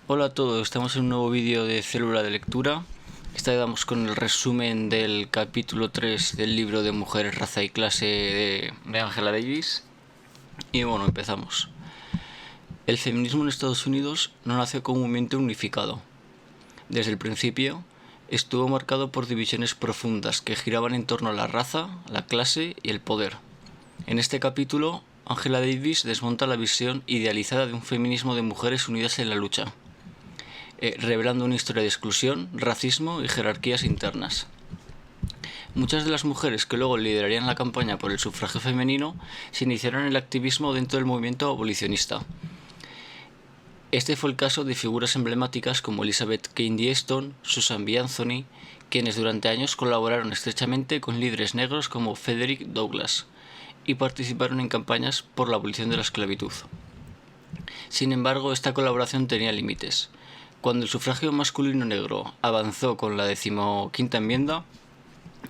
Hola a todos, estamos en un nuevo vídeo de Célula de Lectura. Esta vez vamos con el resumen del capítulo 3 del libro de Mujeres, Raza y Clase de Angela Davis. Y bueno, empezamos. El feminismo en Estados Unidos no nació como un movimiento unificado. Desde el principio, estuvo marcado por divisiones profundas que giraban en torno a la raza, la clase y el poder. En este capítulo, Angela Davis desmonta la visión idealizada de un feminismo de mujeres unidas en la lucha, revelando una historia de exclusión, racismo y jerarquías internas. Muchas de las mujeres que luego liderarían la campaña por el sufragio femenino se iniciaron en el activismo dentro del movimiento abolicionista. Este fue el caso de figuras emblemáticas como Elizabeth Cady Stanton, Susan B. Anthony, quienes durante años colaboraron estrechamente con líderes negros como Frederick Douglass y participaron en campañas por la abolición de la esclavitud. Sin embargo, esta colaboración tenía límites. Cuando el sufragio masculino negro avanzó con la 15ª enmienda,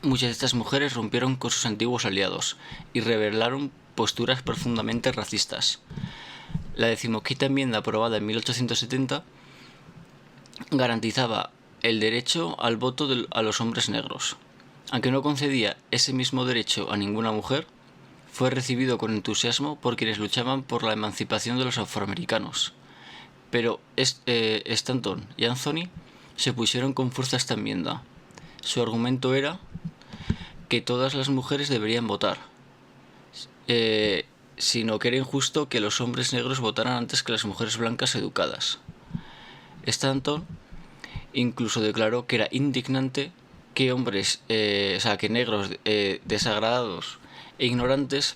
muchas de estas mujeres rompieron con sus antiguos aliados y revelaron posturas profundamente racistas. La 15ª enmienda, aprobada en 1870, garantizaba el derecho al voto a los hombres negros. Aunque no concedía ese mismo derecho a ninguna mujer, fue recibido con entusiasmo por quienes luchaban por la emancipación de los afroamericanos. Pero Stanton y Anthony se pusieron con fuerza a esta enmienda. Su argumento era que todas las mujeres deberían votar, sino que era injusto que los hombres negros votaran antes que las mujeres blancas educadas. Stanton incluso declaró que era indignante que que negros desagradados e ignorantes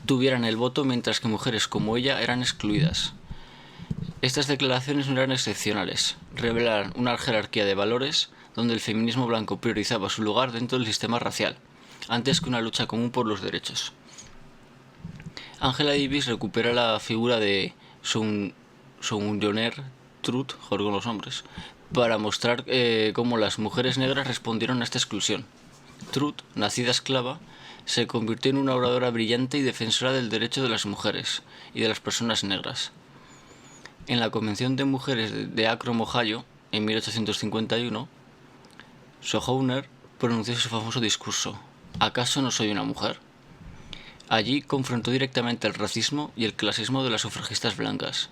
tuvieran el voto mientras que mujeres como ella eran excluidas. Estas declaraciones no eran excepcionales, revelaban una jerarquía de valores donde el feminismo blanco priorizaba su lugar dentro del sistema racial, antes que una lucha común por los derechos. Angela Davis recupera la figura de Sojourner Truth, con los hombres, para mostrar cómo las mujeres negras respondieron a esta exclusión. Truth, nacida esclava, se convirtió en una oradora brillante y defensora del derecho de las mujeres y de las personas negras. En la Convención de Mujeres de Akron, Ohio, en 1851, Sojourner pronunció su famoso discurso: ¿acaso no soy una mujer? Allí confrontó directamente el racismo y el clasismo de las sufragistas blancas.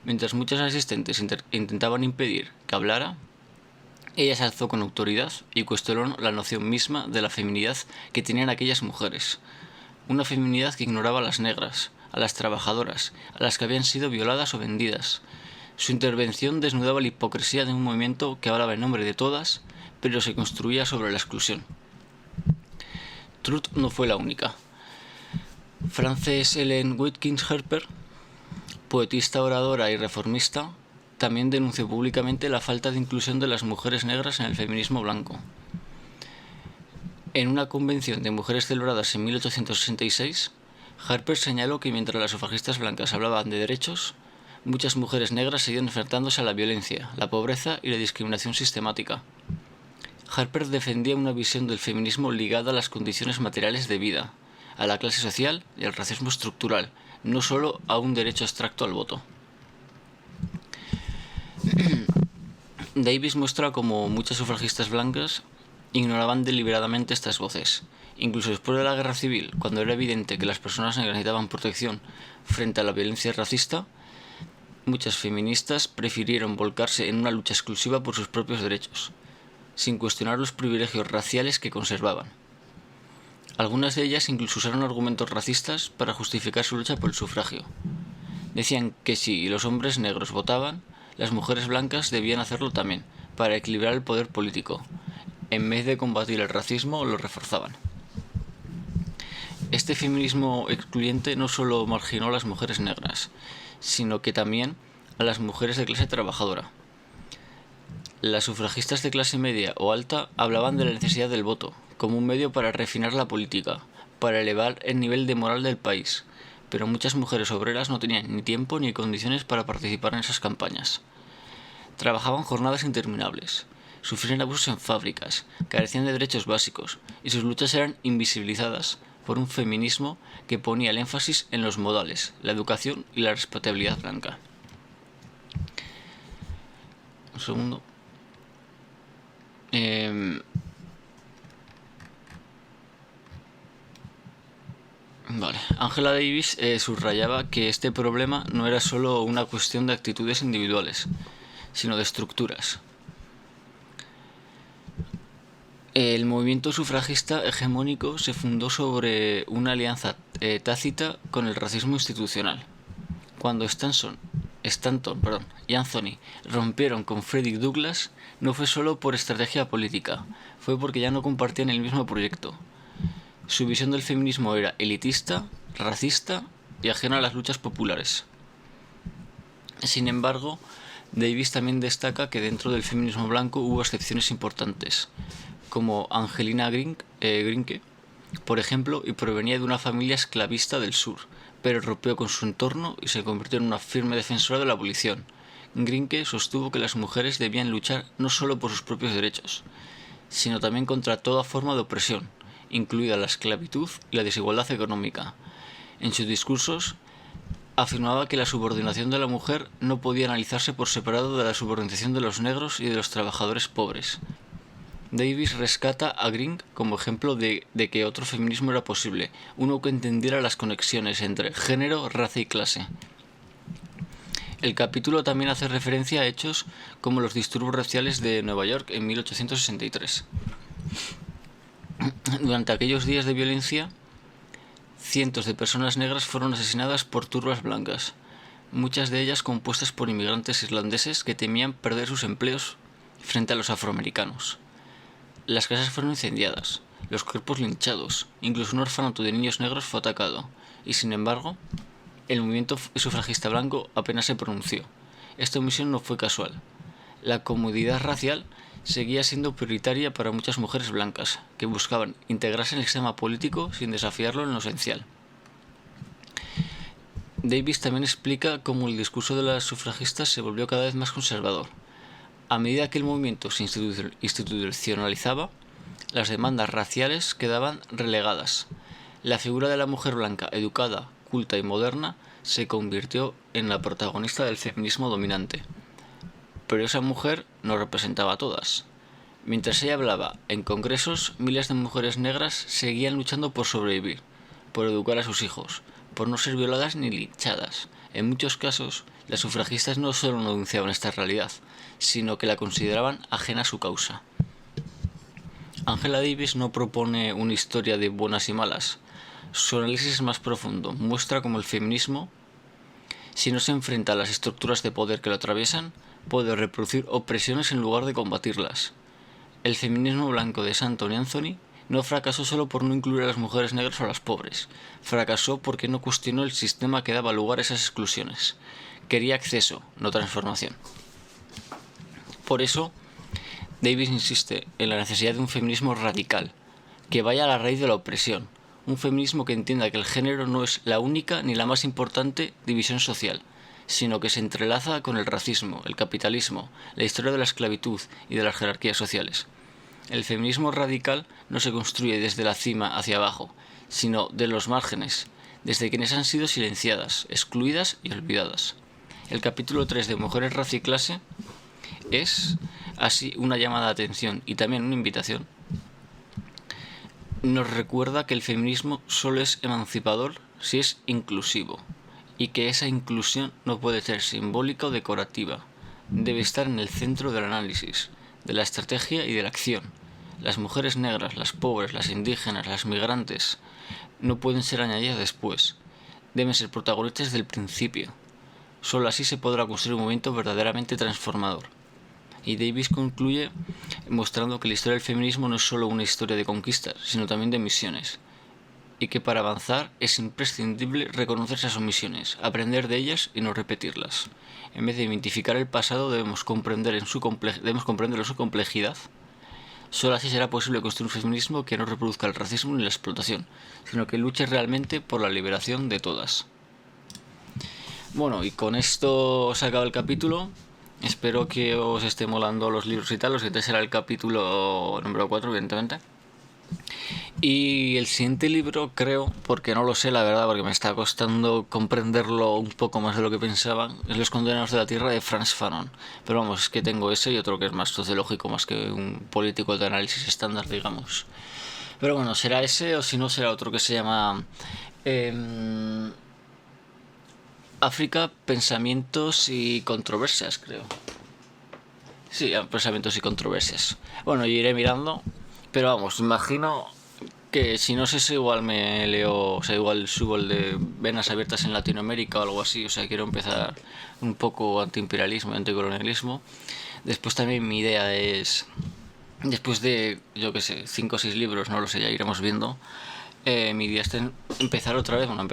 Mientras muchos asistentes intentaban impedir que hablara, ella se alzó con autoridad y cuestionó la noción misma de la feminidad que tenían aquellas mujeres. Una feminidad que ignoraba a las negras, a las trabajadoras, a las que habían sido violadas o vendidas. Su intervención desnudaba la hipocresía de un movimiento que hablaba en nombre de todas, pero se construía sobre la exclusión. Truth no fue la única. Frances Ellen Watkins Harper, poetista, oradora y reformista, también denunció públicamente la falta de inclusión de las mujeres negras en el feminismo blanco. En una convención de mujeres celebradas en 1866, Harper señaló que mientras las sufragistas blancas hablaban de derechos, muchas mujeres negras seguían enfrentándose a la violencia, la pobreza y la discriminación sistemática. Harper defendía una visión del feminismo ligada a las condiciones materiales de vida, a la clase social y al racismo estructural, no solo a un derecho abstracto al voto. Davis muestra cómo muchas sufragistas blancas ignoraban deliberadamente estas voces. Incluso después de la Guerra Civil, cuando era evidente que las personas negras necesitaban protección frente a la violencia racista, muchas feministas prefirieron volcarse en una lucha exclusiva por sus propios derechos, sin cuestionar los privilegios raciales que conservaban. Algunas de ellas incluso usaron argumentos racistas para justificar su lucha por el sufragio. Decían que si los hombres negros votaban, las mujeres blancas debían hacerlo también, para equilibrar el poder político. En vez de combatir el racismo, lo reforzaban. Este feminismo excluyente no solo marginó a las mujeres negras, sino que también a las mujeres de clase trabajadora. Las sufragistas de clase media o alta hablaban de la necesidad del voto, como un medio para refinar la política, para elevar el nivel de moral del país, pero muchas mujeres obreras no tenían ni tiempo ni condiciones para participar en esas campañas. Trabajaban jornadas interminables, sufrían abusos en fábricas, carecían de derechos básicos y sus luchas eran invisibilizadas por un feminismo que ponía el énfasis en los modales, la educación y la respetabilidad blanca. Un segundo. Vale. Angela Davis subrayaba que este problema no era solo una cuestión de actitudes individuales, sino de estructuras. El movimiento sufragista hegemónico se fundó sobre una alianza tácita con el racismo institucional. Cuando Stanton y Anthony rompieron con Frederick Douglass, no fue solo por estrategia política, fue porque ya no compartían el mismo proyecto. Su visión del feminismo era elitista, racista y ajena a las luchas populares. Sin embargo, Davis también destaca que dentro del feminismo blanco hubo excepciones importantes, como Angelina Grinke, por ejemplo, y provenía de una familia esclavista del sur, pero rompió con su entorno y se convirtió en una firme defensora de la abolición. Grinke sostuvo que las mujeres debían luchar no solo por sus propios derechos, sino también contra toda forma de opresión, incluida la esclavitud y la desigualdad económica. En sus discursos, afirmaba que la subordinación de la mujer no podía analizarse por separado de la subordinación de los negros y de los trabajadores pobres. Davis rescata a Grinke como ejemplo de que otro feminismo era posible, uno que entendiera las conexiones entre género, raza y clase. El capítulo también hace referencia a hechos como los disturbios raciales de Nueva York en 1863. Durante aquellos días de violencia, cientos de personas negras fueron asesinadas por turbas blancas, muchas de ellas compuestas por inmigrantes irlandeses que temían perder sus empleos frente a los afroamericanos. Las casas fueron incendiadas, los cuerpos linchados, incluso un orfanato de niños negros fue atacado, y sin embargo, el movimiento sufragista blanco apenas se pronunció. Esta omisión no fue casual. La comodidad racial seguía siendo prioritaria para muchas mujeres blancas, que buscaban integrarse en el sistema político sin desafiarlo en lo esencial. Davis también explica cómo el discurso de las sufragistas se volvió cada vez más conservador. A medida que el movimiento se institucionalizaba, las demandas raciales quedaban relegadas. La figura de la mujer blanca, educada, culta y moderna, se convirtió en la protagonista del feminismo dominante. Pero esa mujer no representaba a todas. Mientras ella hablaba en congresos, miles de mujeres negras seguían luchando por sobrevivir, por educar a sus hijos, por no ser violadas ni linchadas. En muchos casos, las sufragistas no solo no denunciaban esta realidad, sino que la consideraban ajena a su causa. Angela Davis no propone una historia de buenas y malas. Su análisis es más profundo, muestra cómo el feminismo, si no se enfrenta a las estructuras de poder que lo atraviesan, puede reproducir opresiones en lugar de combatirlas. El feminismo blanco de Stanton y Anthony no fracasó solo por no incluir a las mujeres negras o a las pobres, fracasó porque no cuestionó el sistema que daba lugar a esas exclusiones. Quería acceso, no transformación. Por eso, Davis insiste en la necesidad de un feminismo radical, que vaya a la raíz de la opresión, un feminismo que entienda que el género no es la única ni la más importante división social, sino que se entrelaza con el racismo, el capitalismo, la historia de la esclavitud y de las jerarquías sociales. El feminismo radical no se construye desde la cima hacia abajo, sino de los márgenes, desde quienes han sido silenciadas, excluidas y olvidadas. El capítulo 3 de Mujeres, Raza y Clase es así una llamada de atención y también una invitación. Nos recuerda que el feminismo solo es emancipador si es inclusivo, y que esa inclusión no puede ser simbólica o decorativa, debe estar en el centro del análisis, de la estrategia y de la acción. Las mujeres negras, las pobres, las indígenas, las migrantes no pueden ser añadidas después, deben ser protagonistas desde el principio. Solo así se podrá construir un movimiento verdaderamente transformador. Y Davis concluye mostrando que la historia del feminismo no es solo una historia de conquistas, sino también de misiones, y que para avanzar es imprescindible reconocer esas omisiones, aprender de ellas y no repetirlas. En vez de identificar el pasado, debemos comprenderlo en su complejidad. Solo así será posible construir un feminismo que no reproduzca el racismo ni la explotación, sino que luche realmente por la liberación de todas. Bueno, y con esto se acaba el capítulo. Espero que os esté molando los libros y tal. Los que será el capítulo número 4, evidentemente. Y el siguiente libro, creo, porque no lo sé la verdad, porque me está costando comprenderlo un poco más de lo que pensaba, es Los Condenados de la Tierra de Frantz Fanon. Pero vamos, es que tengo ese y otro que es más sociológico, más que un político de análisis estándar, digamos. Pero bueno, será ese o si no será otro que se llama em, África, Pensamientos y Controversias, creo. Sí, pensamientos y controversias. Bueno, yo iré mirando, pero vamos, imagino que si no es ese, igual me leo, o sea, igual subo el de Venas Abiertas en Latinoamérica o algo así, o sea, quiero empezar un poco antiimperialismo, anticolonialismo. Después también mi idea es, después de, yo qué sé, 5 o 6 libros, no lo sé, ya iremos viendo, mi idea es empezar otra vez, bueno,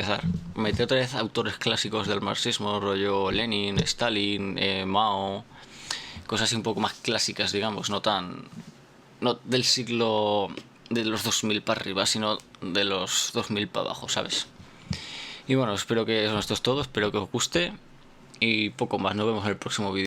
meter otra vez autores clásicos del marxismo, rollo Lenin, Stalin, Mao, cosas así un poco más clásicas, digamos, no del siglo de los 2000 para arriba, sino de los 2000 para abajo, ¿sabes? Y bueno, espero que esto es todo, espero que os guste y poco más, nos vemos en el próximo vídeo.